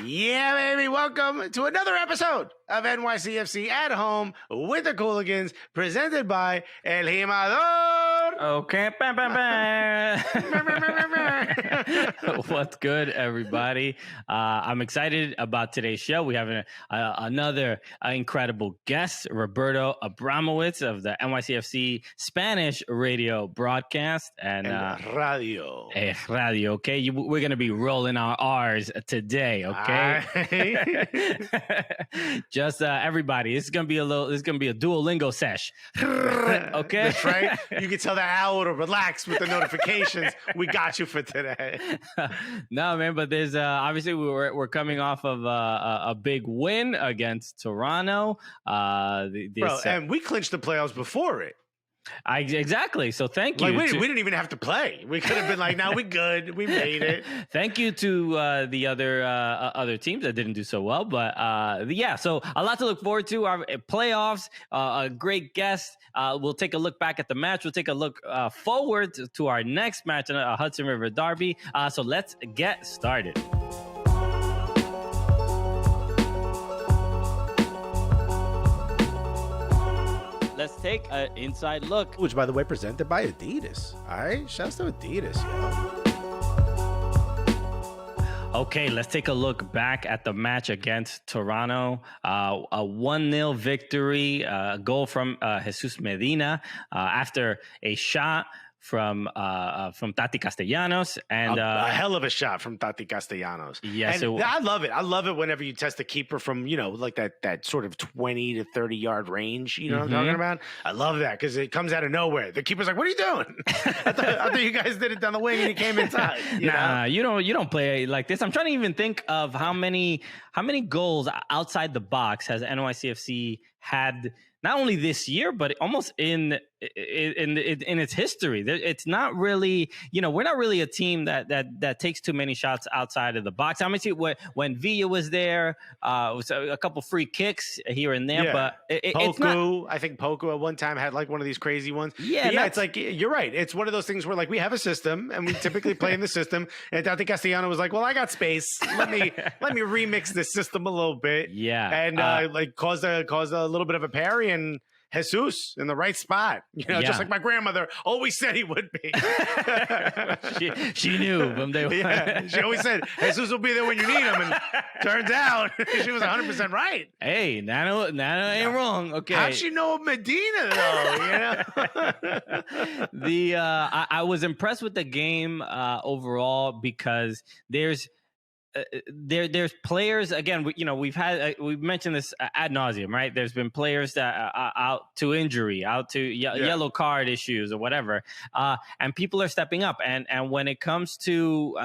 Yeah, baby. Welcome to another episode of NYCFC at Home with the Cooligans, presented by El Jimador. Okay. Bam, bam, bam. What's good, everybody? I'm excited about today's show. We have another incredible guest, Roberto Abramowitz of the NYCFC Spanish radio broadcast. And radio. Radio, okay? We're going to be rolling our R's today, okay? Just everybody, it's going to be a Duolingo sesh. Okay? That's right. You can tell that owl to relax with the notifications. We got you for today. No, man, but there's obviously we're coming off of a big win against Toronto. And we clinched the playoffs before it. Exactly. So thank you. We didn't even have to play. We could have been like, "Now we good. We made it." Thank you to the other teams that didn't do so well, but yeah. So a lot to look forward to. Our playoffs. A great guest. We'll take a look back at the match. We'll take a look forward to our next match, a Hudson River Derby. So let's get started. Let's take an inside look. Which, by the way, presented by Adidas. All right, shouts to Adidas, yo. Okay, let's take a look back at the match against Toronto. A 1-0 victory, a goal from Jesus Medina after a shot from Tati Castellanos, and a hell of a shot from Tati Castellanos. Yes, and I love it. I love it whenever you test a keeper from like that sort of 20 to 30 yard range. You know what I'm talking about? I love that because it comes out of nowhere. The keeper's like, "What are you doing?" I thought you guys did it down the wing and you came inside. You don't play like this. I'm trying to even think of how many goals outside the box has NYCFC had. Not only this year, but almost in its history. It's not really, we're not really a team that takes too many shots outside of the box. I'm gonna see when Villa was there, was a couple free kicks here and there, but it's not. I think Poku at one time had like one of these crazy ones. Yeah, it's like you're right. It's one of those things where like we have a system and we typically play in the system. And Tati Castellano was like, "Well, I got space. Let me remix this system a little bit." Yeah, and caused a little bit of a parry. And Jesus in the right spot, just like my grandmother always said he would be. she knew from day one. Yeah, she always said Jesus will be there when you need him, and turns out she was 100% right. Hey, Nano ain't wrong. Okay, how'd she know Medina though? I was impressed with the game overall because there's players, again, we've mentioned this ad nauseum, right? There's been players that are out to injury, out to yellow card issues or whatever, and people are stepping up. And when it comes to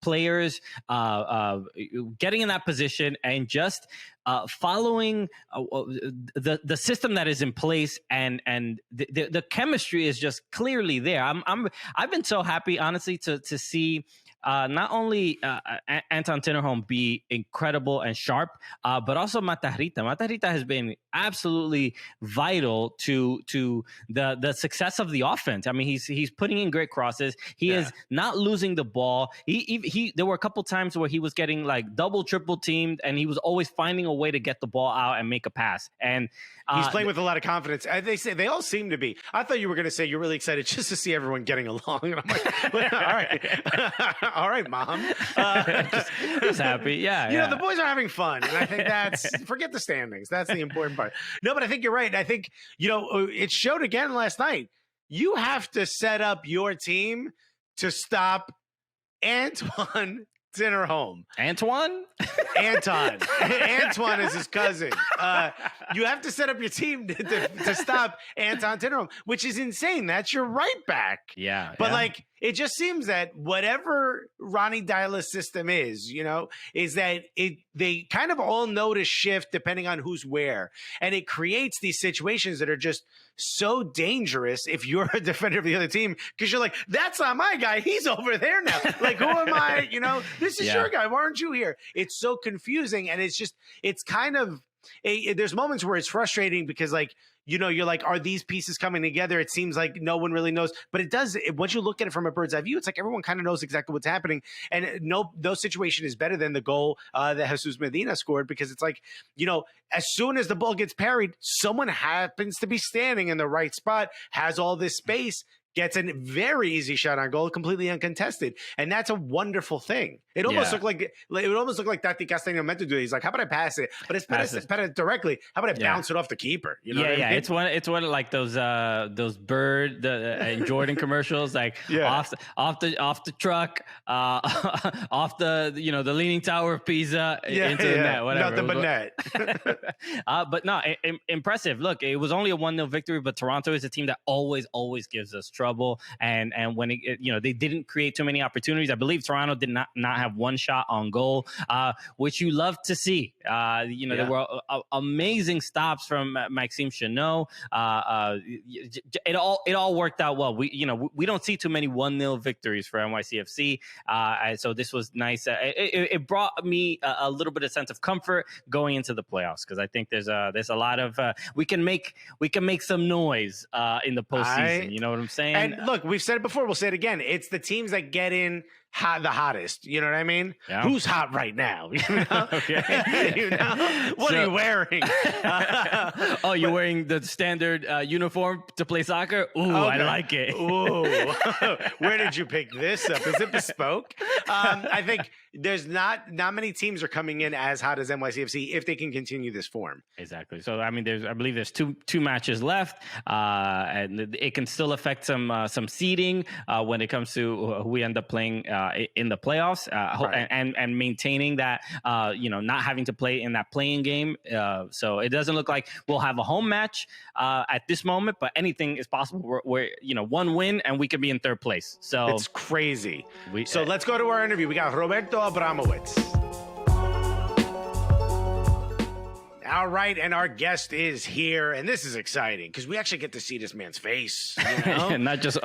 players getting in that position and just following the system that is in place, and the chemistry is just clearly there. I've been so happy, honestly, to see. Not only Anton Tinnerholm be incredible and sharp, but also Matarrita. Matarrita has been absolutely vital to the success of the offense. I mean, he's putting in great crosses. He is not losing the ball. He there were a couple times where he was getting like double, triple teamed, and he was always finding a way to get the ball out and make a pass. And he's playing with a lot of confidence. They all seem to be. I thought you were going to say you're really excited just to see everyone getting along. And I'm like, all right. All right, Mom. Just happy. Yeah. The boys are having fun. And I think forget the standings. That's the important part. No, but I think you're right. I think, it showed again last night. You have to set up your team to stop Antoine Tinnerholm. Anton is his cousin. You have to set up your team to stop Anton Tinnerholm, which is insane. That's your right back. Yeah. But it just seems that whatever Ronnie Dyla's system is that they kind of all know to shift depending on who's where. And it creates these situations that are just so dangerous if you're a defender of the other team, because you're like, that's not my guy. He's over there now. Like, who am I? This is your guy. Why aren't you here? It's so confusing. And it's kind of there's moments where it's frustrating because like, you're like, are these pieces coming together? It seems like no one really knows, but once you look at it from a bird's eye view, it's like everyone kind of knows exactly what's happening. And no situation is better than the goal that Jesus Medina scored, because it's like, as soon as the ball gets parried, someone happens to be standing in the right spot, has all this space, gets a very easy shot on goal, completely uncontested, and that's a wonderful thing. It almost looked like Tati Castaño meant to do it. He's like, how about I pass it? But it's better directly. How about I bounce it off the keeper? You know what I mean? It's one of like those Bird and Jordan commercials, like off the truck, off the the Leaning Tower of Pisa into the net, whatever. Nothing but net. But no, impressive. Look, it was only a 1-0 victory, but Toronto is a team that always gives us trouble. And when they didn't create too many opportunities. I believe Toronto did not have one shot on goal, which you love to see. There were amazing stops from Maxime Chanot. It all worked out well. We don't see too many 1-0 victories for NYCFC. So this was nice. It brought me a little bit of sense of comfort going into the playoffs, because I think there's a lot of we can make some noise in the postseason. You know what I'm saying? And look, we've said it before, we'll say it again. It's the teams that get in the hottest. You know what I mean? Yeah. Who's hot right now? What are you wearing? You're wearing the standard uniform to play soccer? Ooh, okay. I like it. Ooh. Where did you pick this up? Is it bespoke? I think there's not many teams are coming in as hot as NYCFC if they can continue this form. Exactly. So I believe there's two matches left, and it can still affect some seeding when it comes to who we end up playing in the playoffs, right. and maintaining that not having to play in that playing game. So it doesn't look like we'll have a home match at this moment, but anything is possible. We're one win and we could be in third place. So it's crazy. So let's go to our interview. We got Roberto Abramowitz. All right, and our guest is here, and this is exciting because we actually get to see this man's face. not just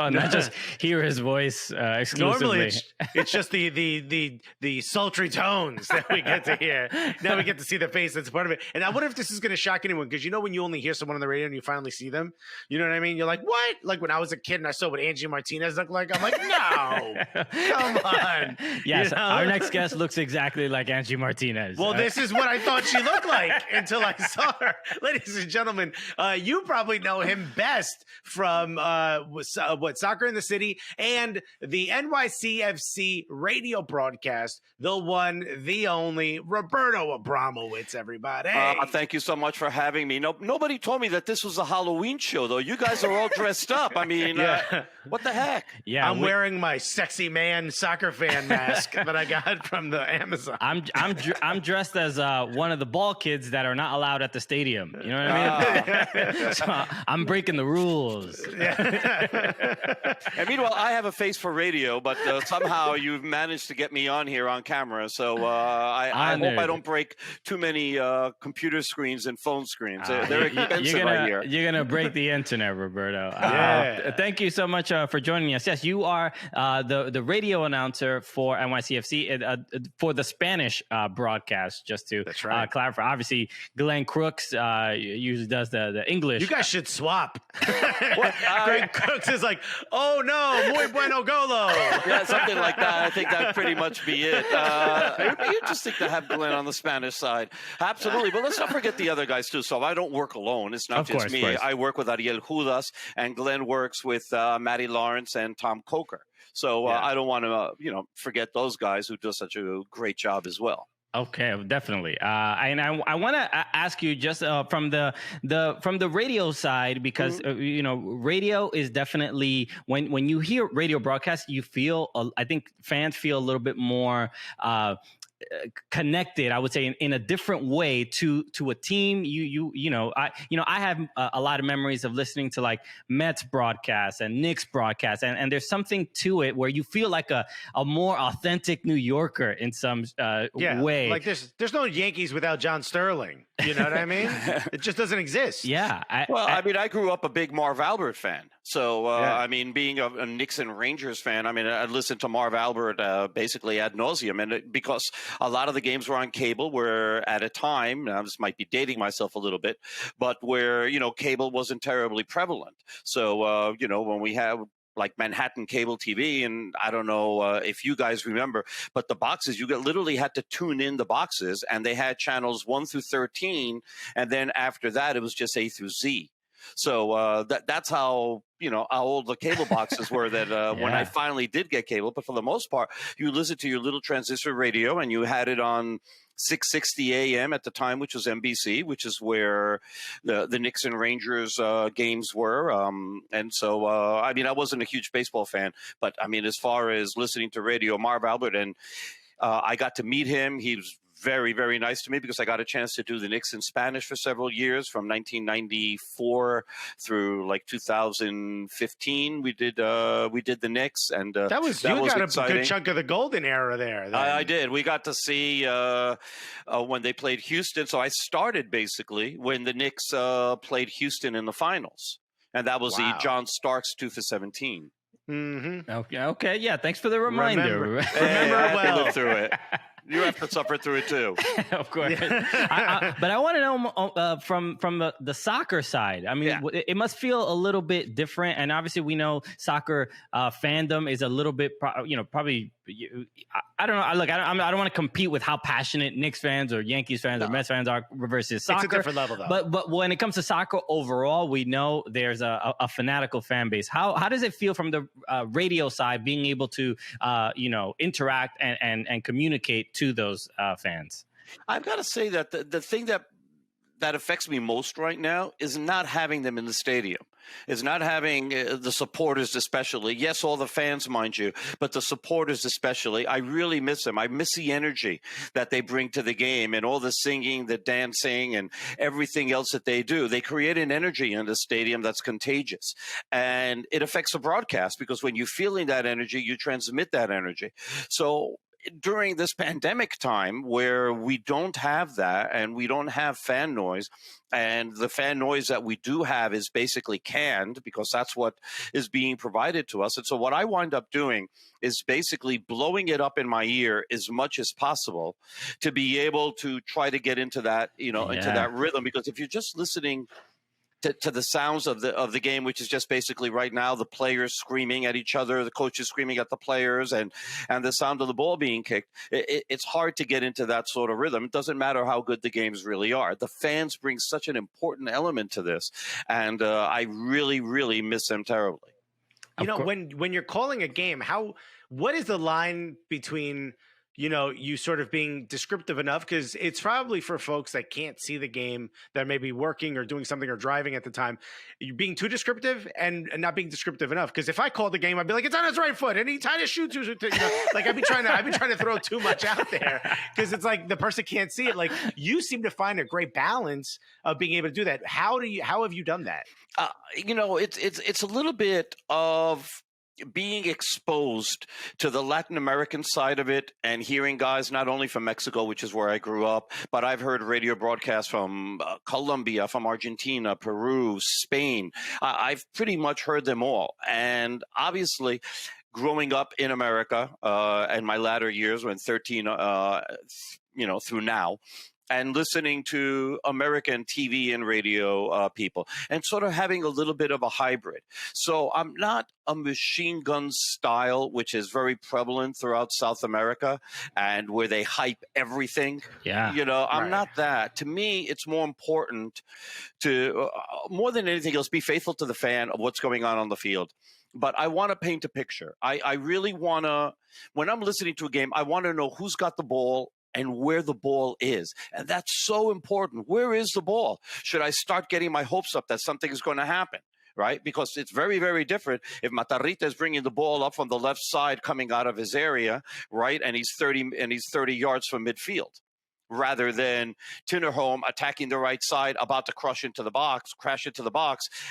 hear his voice exclusively. Normally, it's just the sultry tones that we get to hear. Now we get to see the face that's part of it. And I wonder if this is going to shock anyone, because when you only hear someone on the radio and you finally see them, you know what I mean? You're like, what? Like when I was a kid and I saw what Angie Martinez looked like, I'm like, no, come on. Yes, our next guest looks exactly like Angie Martinez. Well, this is what I thought she looked like until I saw her. Ladies and gentlemen, you probably know him best from Soccer in the City and the NYCFC radio broadcast, the one, the only, Roberto Abramowitz, everybody. Thank you so much for having me. Nobody told me that this was a Halloween show, though. You guys are all dressed up. I mean, what the heck? Yeah, I'm wearing my sexy man soccer fan mask that I got from the Amazon. I'm dressed as one of the ball kids that are not allowed at the stadium. You know what I mean? So I'm breaking the rules. And meanwhile, I have a face for radio, but somehow you've managed to get me on here on camera. So I hope I don't break too many computer screens and phone screens. They're expensive right here. You're going to break the internet, Roberto. Thank you so much for joining us. Yes, you are the radio announcer for NYCFC for the Spanish broadcast, just to clarify. Obviously, Glenn Crooks usually does the English. You guys should swap. Greg Crooks is like, oh no, muy bueno golo. Yeah, something like that. I think that'd pretty much be it. It would be interesting to have Glenn on the Spanish side. Absolutely. But let's not forget the other guys too. So I don't work alone. It's not just me. I work with Ariel Judas, and Glenn works with Matty Lawrence and Tom Coker. So I don't want to, forget those guys who do such a great job as well. Okay, definitely. And I want to ask you just from the radio side, because radio is definitely when you hear radio broadcast, you feel I think fans feel a little bit more connected, I would say, in a different way to a team. I have a lot of memories of listening to like Mets broadcasts and Knicks broadcasts, and there's something to it where you feel like a more authentic New Yorker in some way. Like there's no Yankees without John Sterling. You know what I mean? It just doesn't exist. Yeah. I grew up a big Marv Albert fan. So, being a Knicks and Rangers fan, I listened to Marv Albert basically ad nauseum. And because A lot of the games were on cable, where at a time, now this might be dating myself a little bit, but where, cable wasn't terribly prevalent. So, when we have like Manhattan cable TV, and I don't know if you guys remember, but the boxes, you literally had to tune in the boxes, and they had channels 1 through 13, and then after that, it was just A through Z. So that's how how old the cable boxes were that when I finally did get cable. But for the most part, you listened to your little transistor radio, and you had it on 660 AM at the time, which was NBC, which is where the Knicks and Rangers games were. And so, I wasn't a huge baseball fan, but as far as listening to radio, Marv Albert, and I got to meet him. He was very, very nice to me because I got a chance to do the Knicks in Spanish for several years, from 1994 through like 2015. We did the Knicks, and that was exciting. A good chunk of the golden era there. I did. We got to see when they played Houston. So I started basically when the Knicks played Houston in the finals, and that was the John Starks 2 for 17. Mm-hmm. Okay. Yeah. Thanks for the reminder. Remember well. To live through it. You have to suffer through it too. Of course. But I want to know from the soccer side. It must feel a little bit different. And obviously we know soccer fandom is a little bit, probably, I don't know. Look, I don't want to compete with how passionate Knicks fans or Yankees fans or Mets fans are versus soccer. It's a different level, though. But when it comes to soccer overall, we know there's a fanatical fan base. How does it feel from the radio side, being able to, interact and communicate to those fans? I've got to say that the thing that affects me most right now is not having them in the stadium. Is not having the supporters, especially. Yes, all the fans, mind you, but the supporters especially. I really miss them. I miss the energy that they bring to the game, and all the singing, the dancing, and everything else that they do. They create an energy in the stadium that's contagious, and it affects the broadcast, because when you're feeling that energy, you transmit that energy. So during this pandemic time, where we don't have that and we don't have fan noise, and the fan noise that we do have is basically canned, because that's what is being provided to us. And so what I wind up doing is basically blowing it up in my ear as much as possible to be able to try to get into that, into that rhythm. Because if you're just listening to the sounds of the game, which is just basically right now the players screaming at each other, the coaches screaming at the players, and the sound of the ball being kicked, it's hard to get into that sort of rhythm. It doesn't matter how good the games really are. The fans bring such an important element to this, and I really, really miss them terribly. When you're calling a game, what is the line between you sort of being descriptive enough, because it's probably for folks that can't see the game, that may be working or doing something or driving at the time, you being too descriptive and not being descriptive enough. Because if I called the game, I'd be like, it's on his right foot and he tried to shoot, like I'd be trying to throw too much out there, because it's like the person can't see it. Like, you seem to find a great balance of being able to do that. How have you done that? It's a little bit of being exposed to the Latin American side of it, and hearing guys not only from Mexico, which is where I grew up, but I've heard radio broadcasts from Colombia, from Argentina, Peru, Spain. I've pretty much heard them all. And obviously, growing up in America in my latter years, when 13, through now, and listening to American TV and radio people, and sort of having a little bit of a hybrid. So I'm not a machine gun style, which is very prevalent throughout South America, and where they hype everything. Yeah. I'm not that. To me, it's more important to, more than anything else, be faithful to the fan of what's going on the field. But I want to paint a picture. I really want to, when I'm listening to a game, I want to know who's got the ball and where the ball is. And that's so important. Where is the ball? Should I start getting my hopes up that something is going to happen? Right? Because it's very, very different if Matarrita is bringing the ball up from the left side coming out of his area, right? And he's 30 yards from midfield. rather than Tinnerholm attacking the right side, about to crash into the box,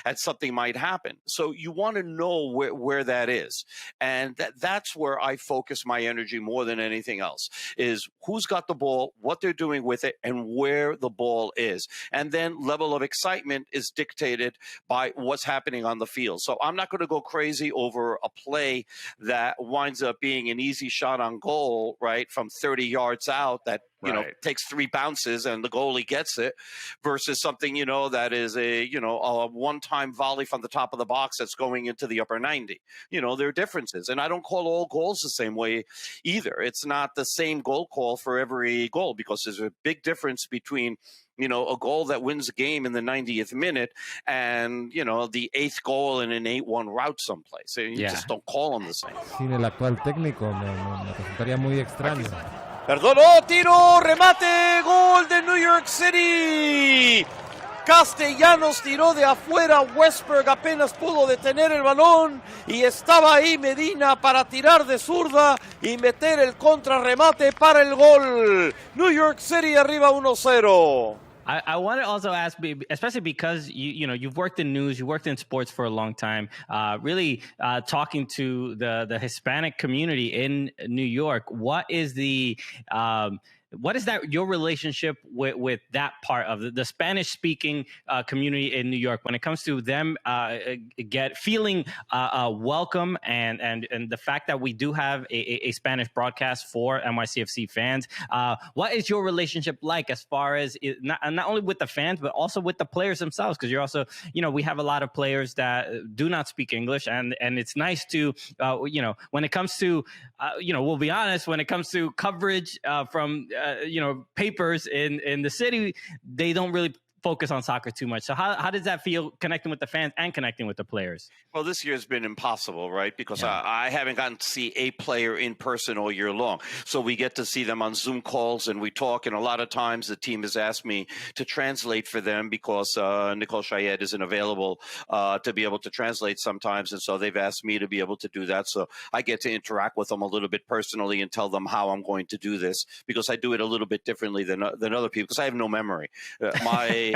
and something might happen. So you want to know where that is. And that's where I focus my energy more than anything else, is who's got the ball, what they're doing with it, and where the ball is. And then level of excitement is dictated by what's happening on the field. So I'm not going to go crazy over a play that winds up being an easy shot on goal, right, from 30 yards out that, you know, takes 3 bounces and the goalie gets it, versus something, you know, that is a one-time volley from the top of the box that's going into the upper 90. You know, there are differences. And I don't call all goals the same way either. It's not the same goal call for every goal, because there's a big difference between, you know, a goal that wins a game in the 90th minute and, you know, the 8th goal in an 8-1 rout someplace. You just don't call them the same. Sin el actual técnico me resultaría muy extraño. Perdonó, tiro, remate, gol de New York City. Castellanos tiró de afuera, Westberg apenas pudo detener el balón y estaba ahí Medina para tirar de zurda y meter el contrarremate para el gol. New York City arriba 1-0. I want to also ask, especially because you've worked in news, you worked in sports for a long time, really talking to the Hispanic community in New York. What is your relationship with that part of the Spanish speaking community in New York when it comes to them feeling welcome and the fact that we do have a Spanish broadcast for NYCFC fans? What is your relationship like as far as not only with the fans, but also with the players themselves? Because you're also, we have a lot of players that do not speak English, and it's nice to, when it comes to, we'll be honest, when it comes to coverage from papers in the city, they don't really focus on soccer too much. So how does that feel, connecting with the fans and connecting with the players? Well, this year has been impossible, right? Because I haven't gotten to see a player in person all year long. So we get to see them on Zoom calls and we talk. And a lot of times the team has asked me to translate for them because Nicole Chayet isn't available to be able to translate sometimes. And so they've asked me to be able to do that. So I get to interact with them a little bit personally and tell them how I'm going to do this, because I do it a little bit differently than other people, because I have no memory. My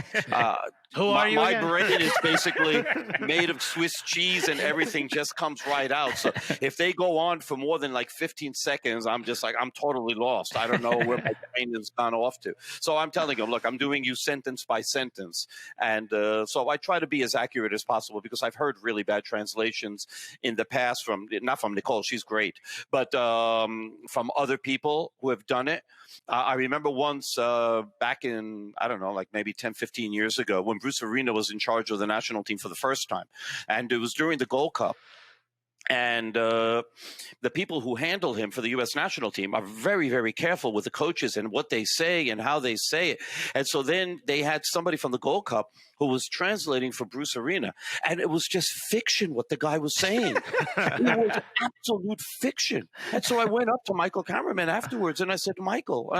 brain is basically made of Swiss cheese and everything just comes right out. So if they go on for more than like 15 seconds, I'm just like, I'm totally lost. I don't know where my brain has gone off to. So I'm telling them, look, I'm doing you sentence by sentence. And so I try to be as accurate as possible, because I've heard really bad translations in the past not from Nicole, she's great, but from other people who have done it. I remember once back in, I don't know, like maybe 10, 15 years ago, when Bruce Arena was in charge of the national team for the first time. And it was during the Gold Cup. And the people who handle him for the U.S. national team are very, very careful with the coaches and what they say and how they say it. And so then they had somebody from the Gold Cup who was translating for Bruce Arena. And it was just fiction what the guy was saying. It was absolute fiction. And so I went up to Michael Cameraman afterwards and I said, Michael,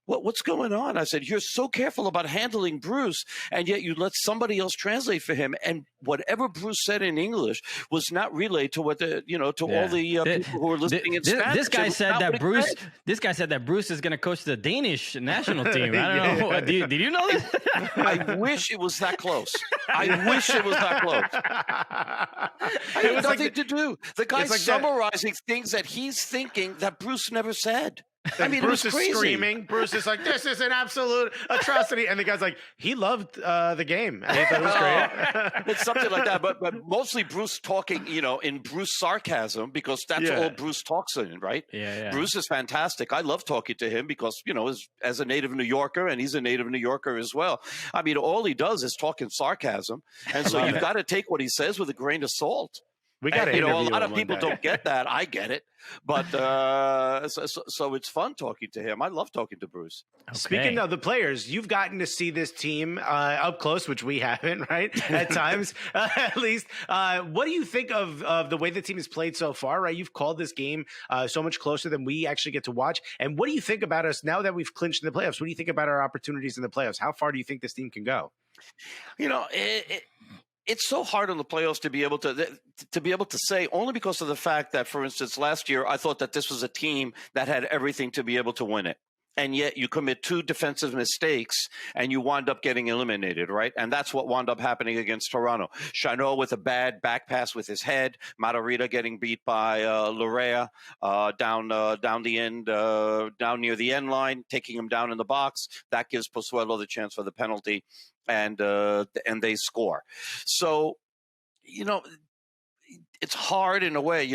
what's going on? I said, you're so careful about handling Bruce, and yet you let somebody else translate for him. And whatever Bruce said in English was not relayed to what all the people who are listening in Spanish. This guy said that Bruce is going to coach the Danish national team. I don't know. Did you know this? I wish it was that close. I wish it was that close. I had nothing to do. The guy's summarizing things that he's thinking that Bruce never said. I mean, Bruce it was crazy. is screaming. Bruce is like, this is an absolute atrocity. And the guy's like, he loved the game. And he thought it was great. It's something like that. But mostly Bruce talking, in Bruce sarcasm, because that's all Bruce talks in, right? Yeah. Bruce is fantastic. I love talking to him because, as a native New Yorker, and he's a native New Yorker as well. I mean, all he does is talk in sarcasm. And so you've got to take what he says with a grain of salt. We got a lot of people don't get that. I get it, but so it's fun talking to him. I love talking to Bruce. Okay. Speaking of the players, you've gotten to see this team up close, which we haven't, right? At times, at least. What do you think of the way the team has played so far? Right, you've called this game so much closer than we actually get to watch. And what do you think about us now that we've clinched in the playoffs? What do you think about our opportunities in the playoffs? How far do you think this team can go? It's so hard on the playoffs to be able to say, only because of the fact that, for instance, last year I thought that this was a team that had everything to be able to win it. and yet you commit 2 defensive mistakes and you wind up getting eliminated, right? And that's what wound up happening against Toronto. Chanot with a bad back pass with his head, Matarrita getting beat by Lorea down the end, down near the end line, taking him down in the box. That gives Pozuelo the chance for the penalty, and they score. So, it's hard in a way,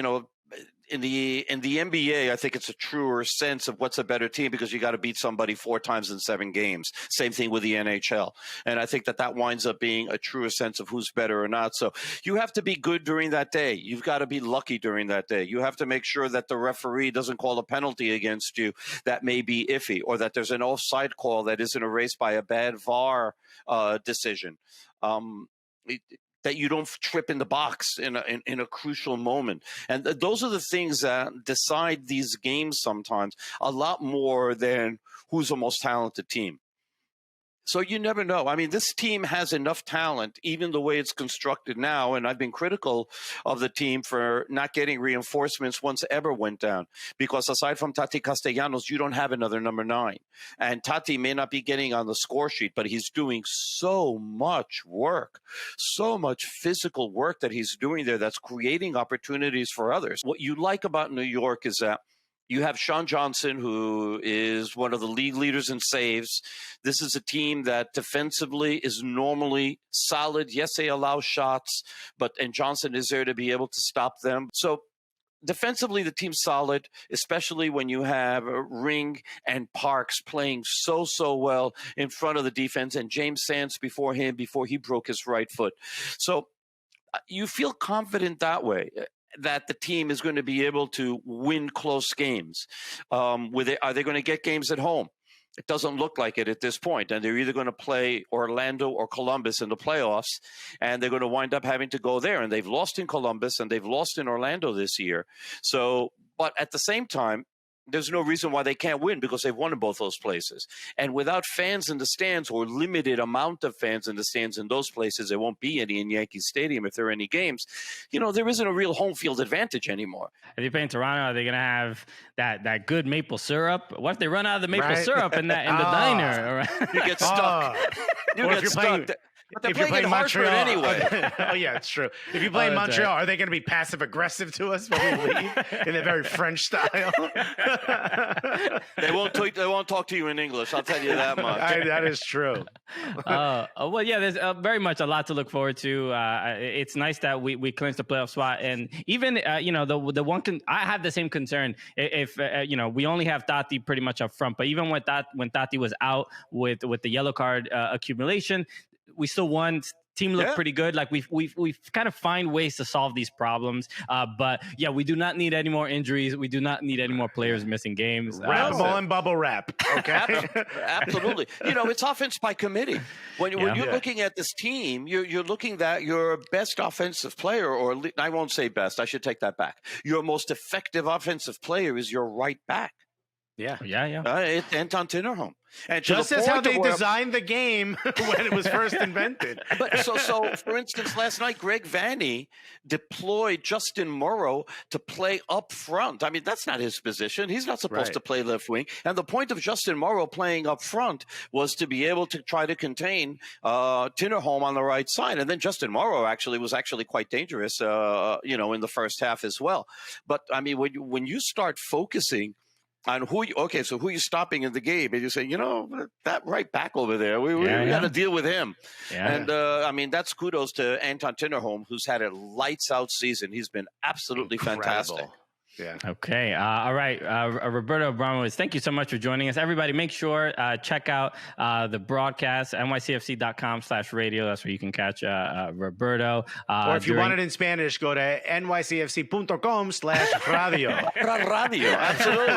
in the NBA, I think it's a truer sense of what's a better team because you got to beat somebody 4 times in 7 games. Same thing with the NHL. And I think that winds up being a truer sense of who's better or not. So you have to be good during that day. You've got to be lucky during that day. You have to make sure that the referee doesn't call a penalty against you that may be iffy, or that there's an offside call that isn't erased by a bad VAR decision. That you don't trip in the box in a crucial moment. And those are the things that decide these games sometimes a lot more than who's the most talented team. So you never know. I mean, this team has enough talent, even the way it's constructed now. And I've been critical of the team for not getting reinforcements once Eber went down. Because aside from Tati Castellanos, you don't have another number 9. And Tati may not be getting on the score sheet, but he's doing so much work, so much physical work that he's doing there that's creating opportunities for others. What you like about New York is that you have Sean Johnson, who is one of the league leaders in saves. This is a team that defensively is normally solid. Yes, they allow shots, and Johnson is there to be able to stop them. So defensively, the team's solid, especially when you have Ring and Parks playing so well in front of the defense, and James Sands before he broke his right foot. So you feel confident that way, that the team is going to be able to win close games. Are they going to get games at home? It doesn't look like it at this point. And they're either going to play Orlando or Columbus in the playoffs, and they're going to wind up having to go there. And they've lost in Columbus and they've lost in Orlando this year. So, but at the same time, there's no reason why they can't win because they've won in both those places. And without fans in the stands, or limited amount of fans in the stands in those places, there won't be any in Yankee Stadium if there are any games. There isn't a real home field advantage anymore. If you play in Toronto, are they going to have that good maple syrup? What if they run out of the maple syrup in the diner? You get stuck. You get stuck. But they're playing in Hartford anyway. Oh, yeah, it's true. If you play in Montreal, are they going to be passive-aggressive to us when we leave in a very French style? They won't talk to you in English, I'll tell you that much. That is true. Well, yeah, there's very much a lot to look forward to. It's nice that we clinched the playoff spot. And even, the one I have the same concern if we only have Tati pretty much up front. But even when Tati was out with the yellow card accumulation, we still won. Team looked pretty good. Like we've kind of find ways to solve these problems. But yeah, we do not need any more injuries. We do not need any more players missing games. Wrap ball and bubble wrap. Okay. Absolutely. It's offense by committee. When you're looking at this team, you're looking at your best offensive player, or I won't say best. I should take that back. Your most effective offensive player is your right back. Yeah. It's Anton Tinnerholm. And just as how they designed the game when it was first invented. But so for instance, last night, Greg Vanney deployed Justin Morrow to play up front. I mean, that's not his position. He's not supposed to play left wing. And the point of Justin Morrow playing up front was to be able to try to contain Tinnerholm on the right side. And then Justin Morrow was quite dangerous, in the first half as well. But I mean, when you start focusing on who you're stopping in the game, and you say, that right back over there, we got to deal with him. Yeah. And that's kudos to Anton Tinnerholm, who's had a lights out season. He's been absolutely fantastic. Yeah. Okay. All right. Roberto Abramowitz, thank you so much for joining us. Everybody, make sure check out the broadcast, nycfc.com/radio. That's where you can catch Roberto. Or if you want it in Spanish, go to nycfc.com/radio. Radio, absolutely.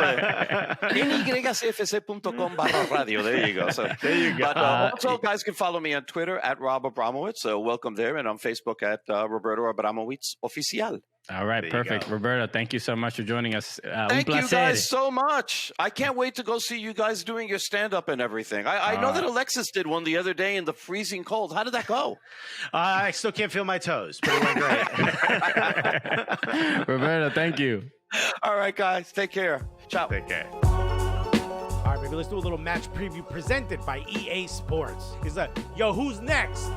nycfc.com/radio. There you go. So there you go. But also, guys can follow me on Twitter at Rob Abramowitz. So welcome there, and on Facebook at Roberto Abramowitz Oficial. All right, perfect. Roberto, thank you so much for joining us. Thank you guys so much. I can't wait to go see you guys doing your stand-up and everything. I know that Alexis did one the other day in the freezing cold. How did that go? I still can't feel my toes, but it went great. Roberto, thank you. All right, guys. Take care. Ciao. Take care. maybe let's do a little match preview presented by EA Sports. He's like, yo, who's next?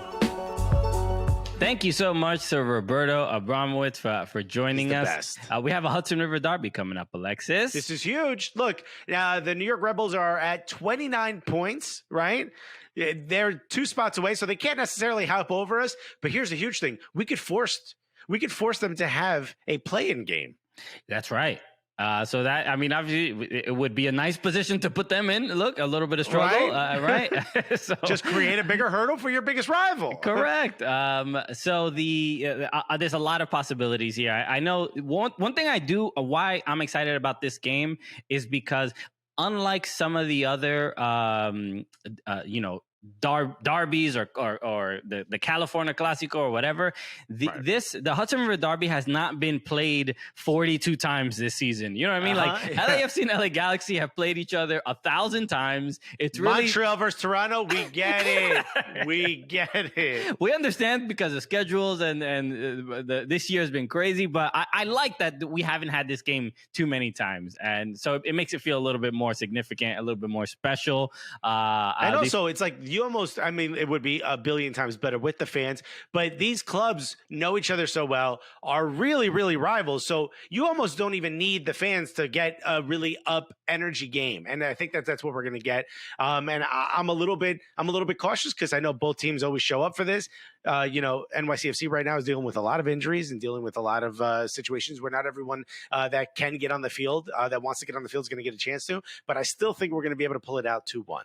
Thank you so much to Roberto Abramowitz for joining us. We have a Hudson River Derby coming up, Alexis. This is huge. Look, the New York Rebels are at 29 points, right? They're 2 spots away, so they can't necessarily hop over us. But here's the huge thing. We could force them to have a play-in game. That's right. So that, I mean, obviously it would be a nice position to put them in. Look, a little bit of struggle, right? So, just create a bigger hurdle for your biggest rival. Correct. So there's a lot of possibilities here. I know one thing why I'm excited about this game is because unlike some of the other, derbies or the California Clasico or whatever, the Hudson River Derby has not been played 42 times this season. You know what I mean? Like LAFC and LA Galaxy have played each other 1,000 times. It's really Montreal versus Toronto. We get it. We get it. We understand because of schedules and this year has been crazy, but I like that we haven't had this game too many times, and so it makes it feel a little bit more significant, a little bit more special. And also, it's like you almost, I mean, it would be a billion times better with the fans, but these clubs know each other so well, are really, really rivals. So you almost don't even need the fans to get a really up energy game. And I think that's what we're going to get. And I'm a little bit cautious because I know both teams always show up for this. NYCFC right now is dealing with a lot of injuries and dealing with a lot of situations where not everyone that can get on the field, that wants to get on the field, is going to get a chance to. But I still think we're going to be able to pull it out 2-1.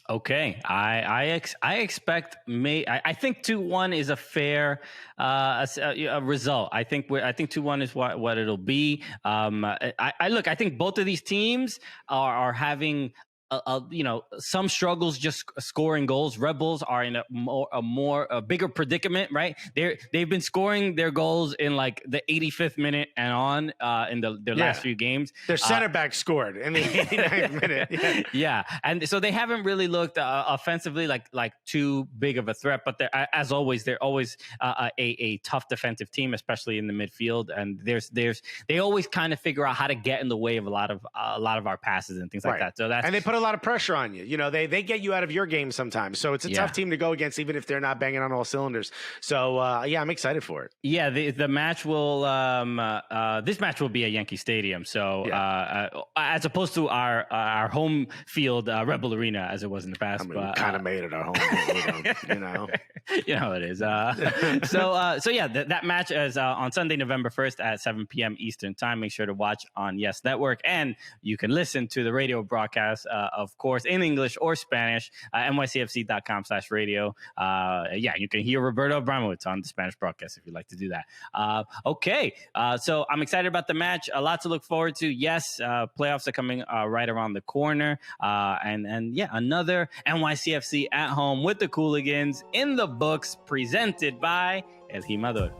Okay, I expect I think 2-1 is a fair result. I think 2-1 is what it'll be. I think both of these teams are having some struggles just scoring goals. Rebels are in a bigger predicament, right? They've been scoring their goals in like the 85th minute and on in their last few games. Their center back scored in the 89th minute. Yeah, and so they haven't really looked offensively like too big of a threat. But as always, they're always a tough defensive team, especially in the midfield. And they always kind of figure out how to get in the way of a lot of our passes and things like that. So and they put a lot of pressure on you. They get you out of your game sometimes. So it's a tough team to go against, even if they're not banging on all cylinders. So I'm excited for it. Yeah, the match will this match will be at Yankee Stadium. So as opposed to our home field, Rebel Arena, as it was in the past. I mean, we kind of made it our home field, you know how it is. That match is on Sunday, November 1st at 7 p.m. Eastern time. Make sure to watch on Yes Network, and you can listen to the radio broadcast, of course, in English or Spanish, nycfc.com/radio. You can hear Roberto Abramowitz on the Spanish broadcast if you'd like to do that. So I'm excited about the match. A lot to look forward to. Yes, playoffs are coming right around the corner. Another NYCFC at home with the Cooligans in the books, presented by El Jimador.